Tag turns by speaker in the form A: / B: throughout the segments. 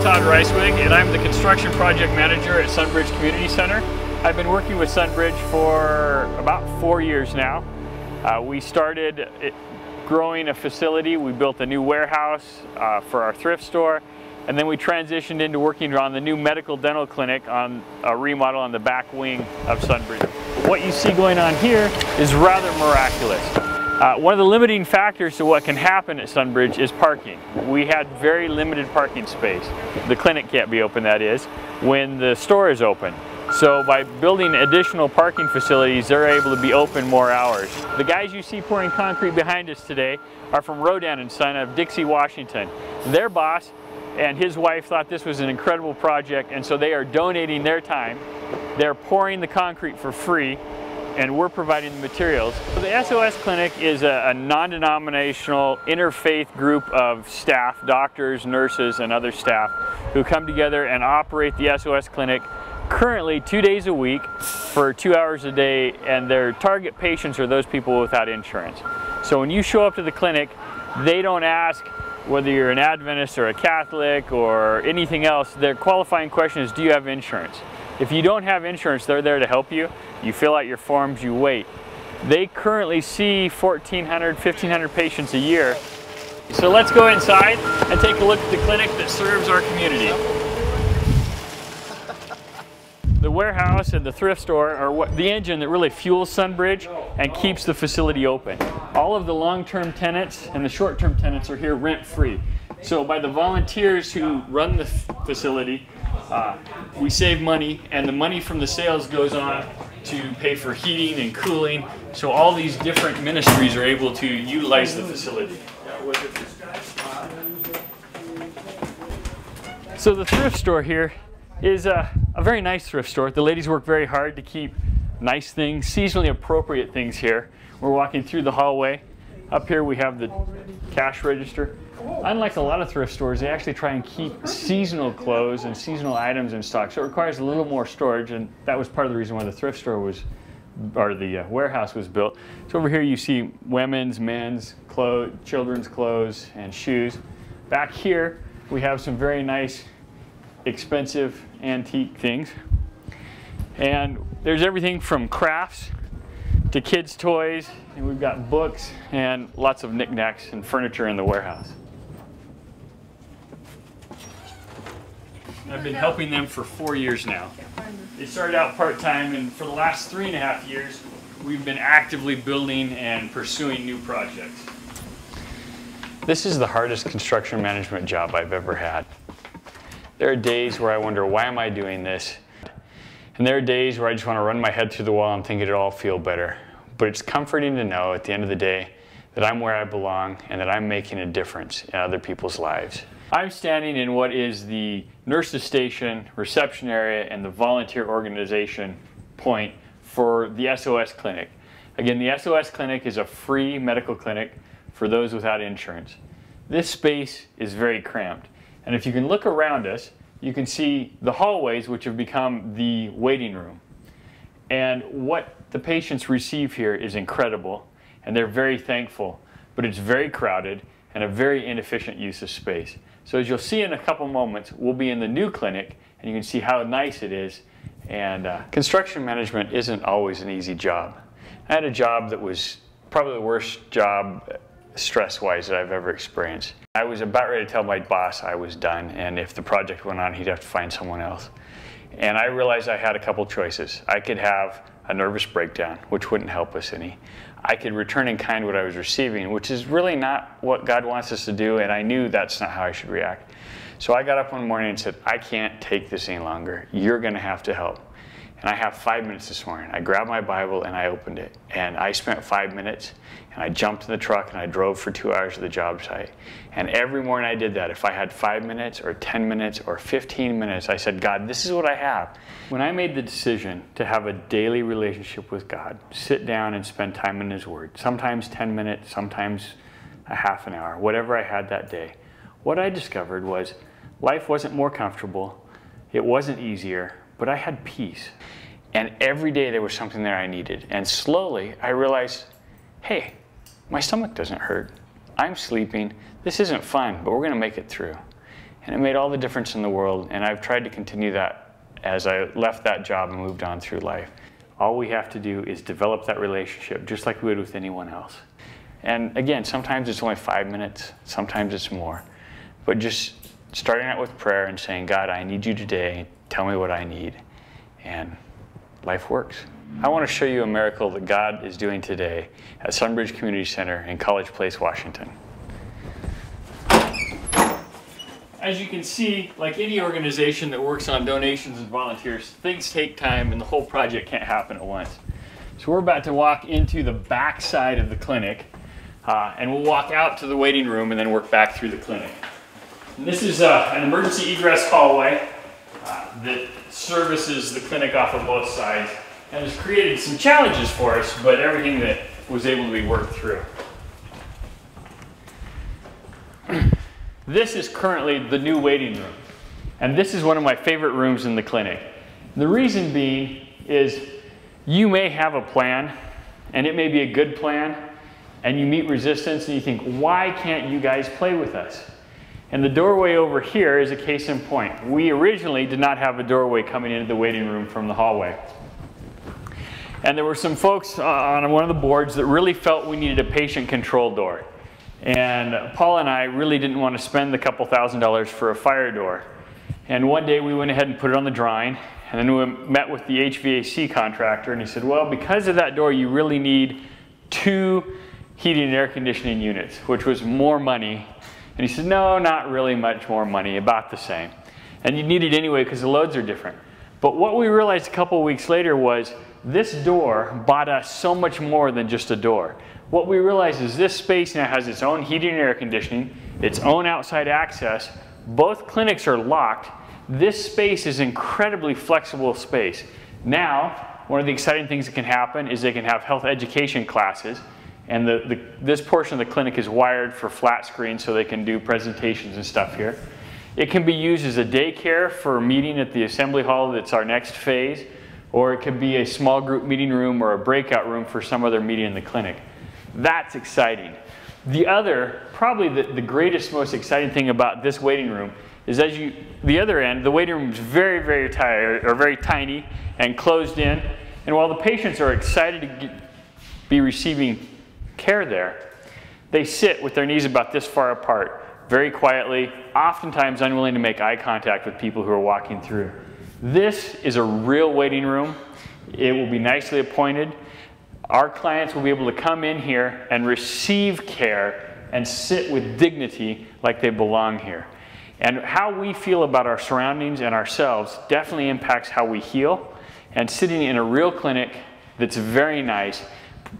A: and I'm the construction project manager at SonBridge Community Center. I've been working with SonBridge for about 4 years now. We started growing a facility. We built a new warehouse for our thrift store, and then we transitioned into working on the new medical dental clinic on a remodel on the back wing of SonBridge. What you see going on here is rather miraculous. One of the limiting factors to what can happen at SonBridge is parking. We had very limited parking space. The clinic can't be open, that is, when the store is open. So by building additional parking facilities, they're able to be open more hours. The guys you see pouring concrete behind us today are from Rodan & Son of Dixie, Washington. Their boss and his wife thought this was an incredible project, and so they are donating their time. They're pouring the concrete for free, and we're providing the materials. So the SOS Clinic is a non-denominational interfaith group of staff, doctors, nurses, and other staff who come together and operate the SOS Clinic currently 2 days a week for 2 hours a day, and their target patients are those people without insurance. So when you show up to the clinic, they don't ask whether you're an Adventist or a Catholic or anything else. Their qualifying question is, do you have insurance? If you don't have insurance, they're there to help you. You fill out your forms, you wait. They currently see 1,400, 1,500 patients a year. So let's go inside and take a look at the clinic that serves our community. The warehouse and the thrift store are the engine that really fuels SonBridge and keeps the facility open. All of the long-term tenants and the short-term tenants are here rent-free. So by the volunteers who run the facility, we save money, and the money from the sales goes on to pay for heating and cooling. So all these different ministries are able to utilize the facility. So the thrift store here is a very nice thrift store. The ladies work very hard to keep nice things, seasonally appropriate things here. We're walking through the hallway. Up here we have the cash register. Unlike a lot of thrift stores, they actually try and keep seasonal clothes and seasonal items in stock, so it requires a little more storage, and that was part of the reason why the thrift store was, or the warehouse was built. So over here you see women's, men's, clothes, children's clothes, and shoes. Back here we have some very nice, expensive antique things, and there's everything from crafts to kids' toys, and we've got books and lots of knickknacks and furniture in the warehouse. I've been helping them for 4 years now. They started out part-time, and for the last 3.5 years, we've been actively building and pursuing new projects. This is the hardest construction management job I've ever had. There are days where I wonder, why am I doing this? And there are days where I just want to run my head through the wall and think it'll all feel better. But it's comforting to know at the end of the day that I'm where I belong and that I'm making a difference in other people's lives. I'm standing in what is the nurses station, reception area, and the volunteer organization point for the SOS Clinic. Again, the SOS Clinic is a free medical clinic for those without insurance. This space is very cramped, and if you can look around us, you can see the hallways, which have become the waiting room. And what the patients receive here is incredible, and they're very thankful, but it's very crowded and a very inefficient use of space. So as you'll see in a couple moments, we'll be in the new clinic, and you can see how nice it is. And construction management isn't always an easy job. I had a job that was probably the worst job stress-wise that I've ever experienced. I was about ready to tell my boss I was done, and if the project went on, he'd have to find someone else. And I realized I had a couple choices. I could have a nervous breakdown, which wouldn't help us any. I could return in kind what I was receiving, which is really not what God wants us to do, and I knew that's not how I should react. So I got up one morning and said, I can't take this any longer. You're going to have to help. And I have 5 minutes this morning. I grabbed my Bible and I opened it. And I spent 5 minutes, and I jumped in the truck and I drove for 2 hours to the job site. And every morning I did that. If I had 5 minutes or 10 minutes or 15 minutes, I said, God, this is what I have. When I made the decision to have a daily relationship with God, sit down and spend time in His Word, sometimes 10 minutes, sometimes a half an hour, whatever I had that day, what I discovered was life wasn't more comfortable, it wasn't easier, but I had peace. And every day there was something there I needed. And slowly I realized, hey, my stomach doesn't hurt. I'm sleeping. This isn't fun, but we're going to make it through. And it made all the difference in the world, and I've tried to continue that as I left that job and moved on through life. All we have to do is develop that relationship just like we would with anyone else. And again, sometimes it's only 5 minutes, sometimes it's more. But just starting out with prayer and saying, God, I need you today, tell me what I need, and life works. I want to show you a miracle that God is doing today at SonBridge Community Center in College Place, Washington. As you can see, like any organization that works on donations and volunteers, things take time and the whole project can't happen at once. So we're about to walk into the back side of the clinic and we'll walk out to the waiting room and then work back through the clinic. And this is an emergency egress hallway that services the clinic off of both sides and has created some challenges for us, but everything that was able to be worked through. This is currently the new waiting room, and this is one of my favorite rooms in the clinic. The reason being is you may have a plan, and it may be a good plan, and you meet resistance and you think, why can't you guys play with us? And the doorway over here is a case in point. We originally did not have a doorway coming into the waiting room from the hallway. And there were some folks on one of the boards that really felt we needed a patient control door. And Paul and I really didn't want to spend the couple $1,000s for a fire door. And one day we went ahead and put it on the drawing, and then we met with the HVAC contractor, and he said, well, because of that door, you really need 2 heating and air conditioning units, which was more money. And he said, no, not really much more money, about the same. And you need it anyway because the loads are different. But what we realized a couple weeks later was this door bought us so much more than just a door. What we realized is this space now has its own heating and air conditioning, its own outside access. Both clinics are locked. This space is incredibly flexible space. Now, one of the exciting things that can happen is they can have health education classes, and this portion of the clinic is wired for flat screen so they can do presentations and stuff here. It can be used as a daycare for a meeting at the assembly hall that's our next phase, or it could be a small group meeting room or a breakout room for some other meeting in the clinic. That's exciting. The other, probably the greatest, most exciting thing about this waiting room is the other end, the waiting room is very, very tight, or very tiny and closed in. And while the patients are excited to be receiving care there, they sit with their knees about this far apart, very quietly, oftentimes unwilling to make eye contact with people who are walking through. This is a real waiting room. It will be nicely appointed. Our clients will be able to come in here and receive care and sit with dignity like they belong here. And how we feel about our surroundings and ourselves definitely impacts how we heal. And sitting in a real clinic that's very nice,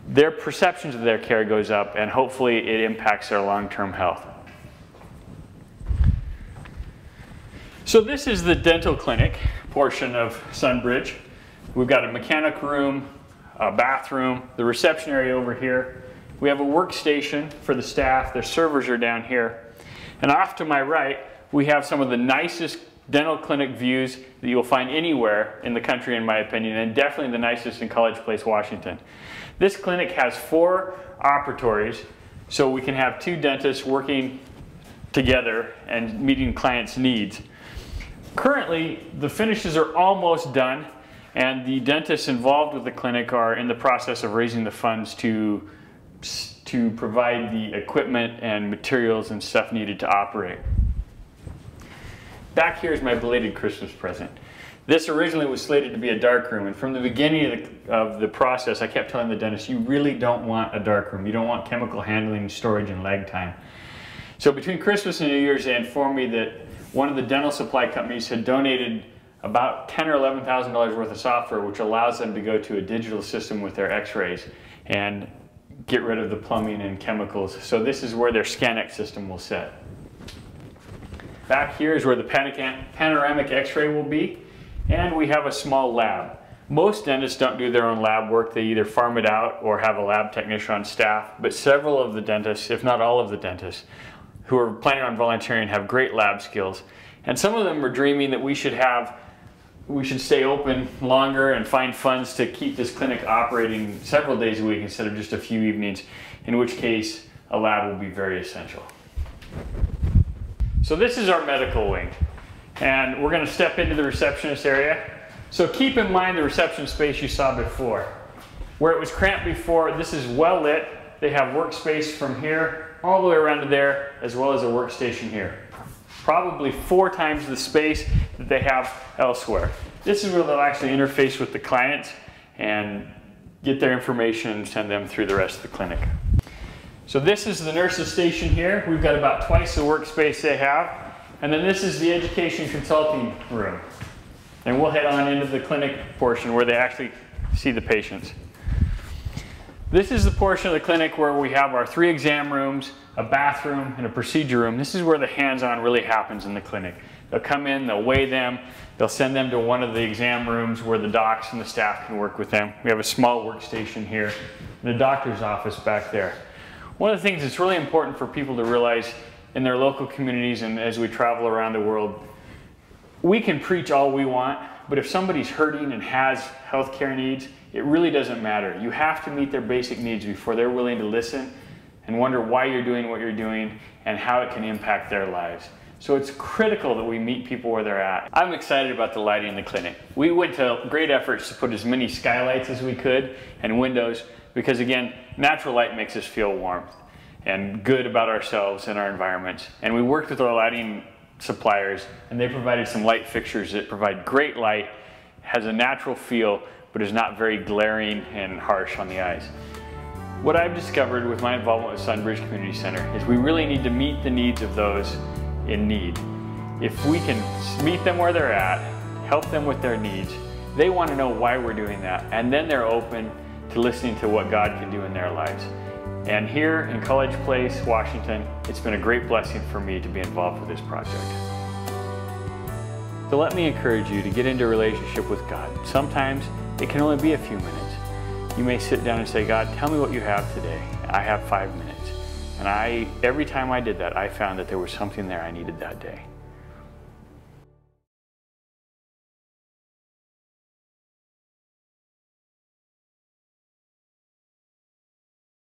A: their perceptions of their care goes up, and hopefully it impacts their long-term health. So this is the dental clinic portion of SonBridge. We've got a mechanic room, a bathroom, the reception area over here. We have a workstation for the staff. Their servers are down here. And off to my right, we have some of the nicest dental clinic views that you'll find anywhere in the country, in my opinion, and definitely the nicest in College Place, Washington. This clinic has 4 operatories, so we can have 2 dentists working together and meeting clients' needs. Currently, the finishes are almost done, and the dentists involved with the clinic are in the process of raising the funds to provide the equipment and materials and stuff needed to operate. Back here is my belated Christmas present. This originally was slated to be a dark room, and from the beginning of the process, I kept telling the dentist, you really don't want a dark room. You don't want chemical handling, storage, and lag time. So between Christmas and New Year's, they informed me that one of the dental supply companies had donated about $10,000 or $11,000 worth of software, which allows them to go to a digital system with their x-rays and get rid of the plumbing and chemicals. So this is where their ScanX system will sit. Back here is where the panoramic x-ray will be, and we have a small lab. Most dentists don't do their own lab work. They either farm it out or have a lab technician on staff, but several of the dentists, if not all of the dentists, who are planning on volunteering have great lab skills. And some of them are dreaming that we should stay open longer and find funds to keep this clinic operating several days a week instead of just a few evenings, in which case a lab will be very essential. So this is our medical wing, and we're going to step into the receptionist area. So keep in mind the reception space you saw before. Where it was cramped before, this is well lit. They have workspace from here all the way around to there, as well as a workstation here. Probably 4 times the space that they have elsewhere. This is where they'll actually interface with the clients and get their information and send them through the rest of the clinic. So this is the nurse's station here. We've got about twice the workspace they have. And then this is the education consulting room. And we'll head on into the clinic portion where they actually see the patients. This is the portion of the clinic where we have our 3 exam rooms, a bathroom, and a procedure room. This is where the hands-on really happens in the clinic. They'll come in, they'll weigh them, they'll send them to one of the exam rooms where the docs and the staff can work with them. We have a small workstation here, and a doctor's office back there. One of the things that's really important for people to realize in their local communities and as we travel around the world, we can preach all we want, but if somebody's hurting and has healthcare needs, it really doesn't matter. You have to meet their basic needs before they're willing to listen and wonder why you're doing what you're doing and how it can impact their lives. So it's critical that we meet people where they're at. I'm excited about the lighting in the clinic. We went to great efforts to put as many skylights as we could and windows because, again, natural light makes us feel warmth and good about ourselves and our environments. And we worked with our lighting suppliers, and they provided some light fixtures that provide great light, has a natural feel, but is not very glaring and harsh on the eyes. What I've discovered with my involvement with SonBridge Community Center is we really need to meet the needs of those in need. If we can meet them where they're at, help them with their needs, they want to know why we're doing that, and then they're open to listening to what God can do in their lives. And here in College Place, Washington, it's been a great blessing for me to be involved with this project. So let me encourage you to get into a relationship with God. Sometimes it can only be a few minutes. You may sit down and say, God, tell me what you have today. I have 5 minutes. And every time I did that, I found that there was something there I needed that day.